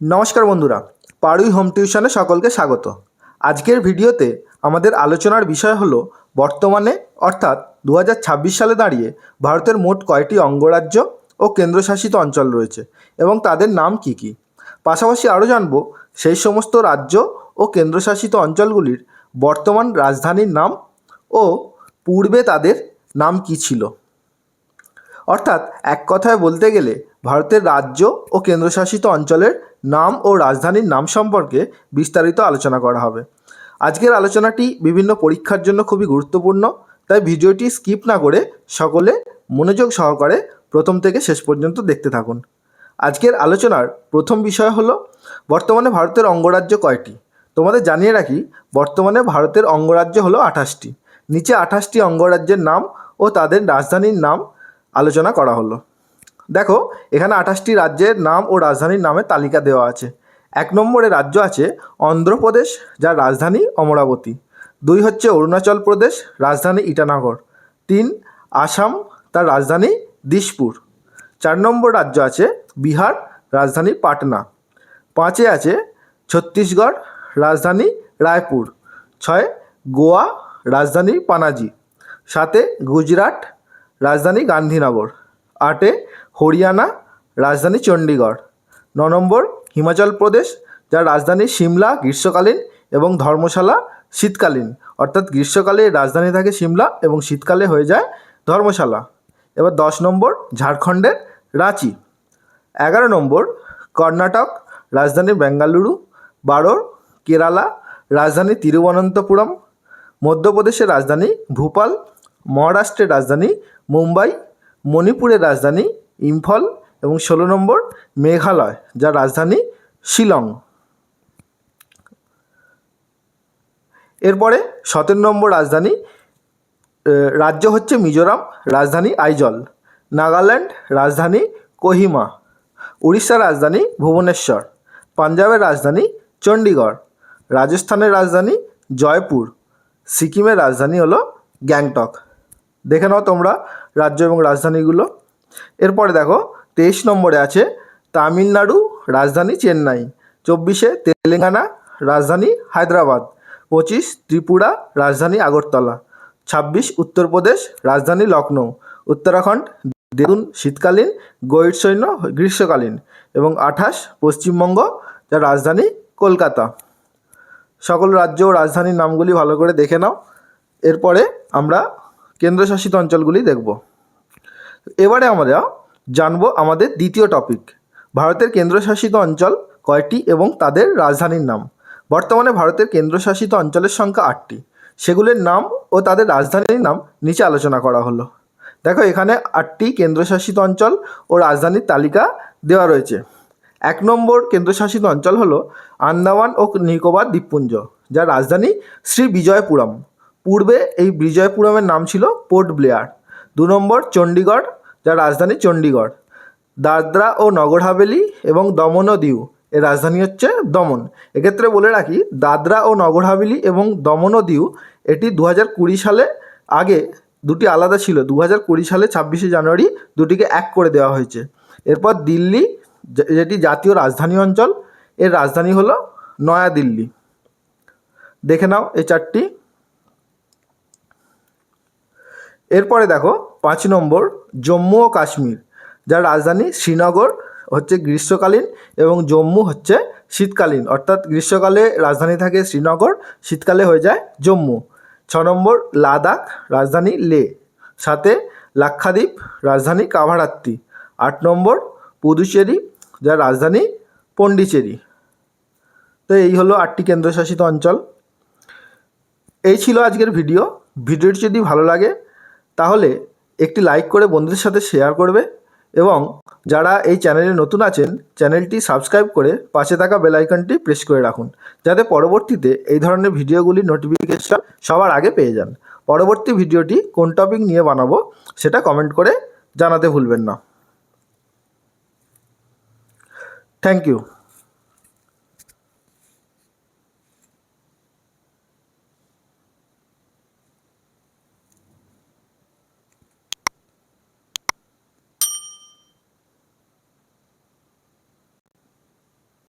নমস্কার বন্ধুরা, পারুই হোম টিউশনে সকলকে স্বাগত। আজকের ভিডিওতে আমাদের আলোচনার বিষয় হলো বর্তমানে অর্থাৎ 2026 সালে দাঁড়িয়ে ভারতের মোট কয়টি অঙ্গরাজ্য ও কেন্দ্রশাসিত অঞ্চল রয়েছে এবং তাদের নাম কি কি। পাশাপাশি আরও জানব সেই সমস্ত রাজ্য ও কেন্দ্রশাসিত অঞ্চলগুলির বর্তমান রাজধানীর নাম ও পূর্বে তাদের নাম কি ছিল। অর্থাৎ এক কথায় বলতে গেলে ভারতের রাজ্য ও কেন্দ্রশাসিত অঞ্চলের নাম ও রাজধানীর নাম সম্পর্কে বিস্তারিত আলোচনা করা হবে। আজকের আলোচনাটি বিভিন্ন পরীক্ষার জন্য খুবই গুরুত্বপূর্ণ, তাই ভিডিওটি স্কিপ না করে সকলে মনোযোগ সহকারে প্রথম থেকে শেষ পর্যন্ত দেখতে থাকুন। আজকের আলোচনার প্রথম বিষয় হলো বর্তমানে ভারতের অঙ্গরাজ্য কয়টি। তোমাদের জানিয়ে রাখি, বর্তমানে ভারতের অঙ্গরাজ্য হলো 28টি। নিচে 28টি অঙ্গরাজ্যের নাম ও তাদের রাজধানীর নাম আলোচনা করা হলো। দেখো, এখানে 28টি রাজ্যের নাম ও রাজধানীর নামের তালিকা দেওয়া আছে। 1 নম্বরে রাজ্য আছে অন্ধ্রপ্রদেশ, যার রাজধানী অমরাবতী। 2 হচ্ছে অরুণাচল প্রদেশ, রাজধানী ইটানগর। 3 আসাম, তার রাজধানী দিসপুর। 4 নম্বর রাজ্য আছে বিহার, রাজধানী পাটনা। 5 আছে ছত্তিশগড়, রাজধানী রায়পুর। 6 গোয়া, রাজধানী পানাজি। 7 গুজরাট, রাজধানী গান্ধীনগর। 8 হরিয়ানা, রাজধানী চণ্ডীগড়। 9 নম্বর হিমাচল প্রদেশ, যার রাজধানী সিমলা গ্রীষ্মকালীন এবং ধর্মশালা শীতকালীন। অর্থাৎ গ্রীষ্মকালে রাজধানী থাকে সিমলা এবং শীতকালে হয়ে যায় ধর্মশালা। এবার 10 নম্বর ঝাড়খণ্ডের রাঁচি। 11 নম্বর কর্ণাটক, রাজধানী বেঙ্গালুরু। 12 কেরালা, রাজধানী তিরুবনন্তপুরম। মধ্যপ্রদেশের রাজধানী ভোপাল। মহারাষ্ট্রের রাজধানী মুম্বাই। মণিপুরের রাজধানী ইম্ফল এবং 16 নম্বর মেঘালয়, যার রাজধানী শিলং। এরপরে 17 নম্বর রাজ্য হচ্ছে মিজোরাম, রাজধানী আইজল। নাগাল্যান্ড, রাজধানী কোহিমা। উড়িষ্যার রাজধানী ভুবনেশ্বর। পাঞ্জাবের রাজধানী চণ্ডীগড়। রাজস্থানের রাজধানী জয়পুর। সিকিমের রাজধানী হলো গ্যাংটক। দেখে নাও তোমরা রাজ্য এবং রাজধানীগুলো। এরপরে দেখো 23 নম্বরে আছে তামিলনাড়ু, রাজধানী চেন্নাই। 24 তেলেঙ্গানা, রাজধানী হায়দ্রাবাদ। 25 ত্রিপুরা, রাজধানী আগরতলা। 26 উত্তরপ্রদেশ, রাজধানী লখনৌ। উত্তরাখণ্ড দেহরাদুন শীতকালীন, গৈড়সৈন্য গ্রীষ্মকালীন। এবং 28 পশ্চিমবঙ্গ, যার রাজধানী কলকাতা। সকল রাজ্য ও রাজধানীর নামগুলি ভালো করে দেখে নাও। এরপরে আমরা কেন্দ্রশাসিত অঞ্চলগুলি দেখব। এবারে আমরা জানব আমাদের দ্বিতীয় টপিক, ভারতের কেন্দ্রশাসিত অঞ্চল কয়টি এবং তাদের রাজধানীর নাম। বর্তমানে ভারতের কেন্দ্রশাসিত অঞ্চলের সংখ্যা 8টি। সেগুলির নাম ও তাদের রাজধানীর নাম নিচে আলোচনা করা হলো। দেখো, এখানে 8টি কেন্দ্রশাসিত অঞ্চল ও রাজধানীর তালিকা দেওয়া রয়েছে। 1 নম্বর কেন্দ্রশাসিত অঞ্চল হলো আন্দামান ও নিকোবর দ্বীপপুঞ্জ, যার রাজধানী শ্রী বিজয়পুরম। পূর্বে এই বিজয়পুরমের নাম ছিল পোর্ট ব্লেয়ার। 2 নম্বর চণ্ডীগড়, যার রাজধানী চণ্ডীগড়। দাদরা ও নগর হাভেলি এবং দমন ও দিউ, এর রাজধানী হচ্ছে দমন। এক্ষেত্রে বলে রাখি, দাদরা ও নগর হাভেলি এবং দমন ও দিউ এটি 2020 সালে, আগে দুটি আলাদা ছিল। 2020 সালে 26শে জানুয়ারি দুটিকে এক করে দেওয়া হয়েছে। এরপর দিল্লি, যেটি জাতীয় রাজধানী অঞ্চল, এর রাজধানী হলো নয়াদিল্লি। দেখে নাও এই 4টি। এরপরে দেখো 5 নম্বর জম্মু ও কাশ্মীর, যার রাজধানী শ্রীনগর হচ্ছে গ্রীষ্মকালীন এবং জম্মু হচ্ছে শীতকালীন। অর্থাৎ গ্রীষ্মকালে রাজধানী থাকে শ্রীনগর, শীতকালে হয়ে যায় জম্মু। 6 নম্বর লাদাখ, রাজধানী লে। 7 লাক্ষাদ্বীপ, রাজধানী কাভারাত্তি। 8 নম্বর পুদুচেরি, যার রাজধানী পন্ডিচেরি। তো এই হলো 8টি কেন্দ্রশাসিত অঞ্চল। এই ছিল আজকের ভিডিও। ভিডিওটি যদি ভালো লাগে তাহলে একটি লাইক করে বন্ধুদের সাথে শেয়ার করবে এবং যারা এই চ্যানেলে নতুন আছেন চ্যানেলটি সাবস্ক্রাইব করে পাশে থাকা বেল আইকনটি প্রেস করে রাখুন, যাতে পরবর্তীতে এই ধরনের ভিডিওগুলির নোটিফিকেশন সবার আগে পেয়ে যান। পরবর্তী ভিডিওটি কোন টপিক নিয়ে বানাবো সেটা কমেন্ট করে জানাতে ভুলবেন না। Thank you.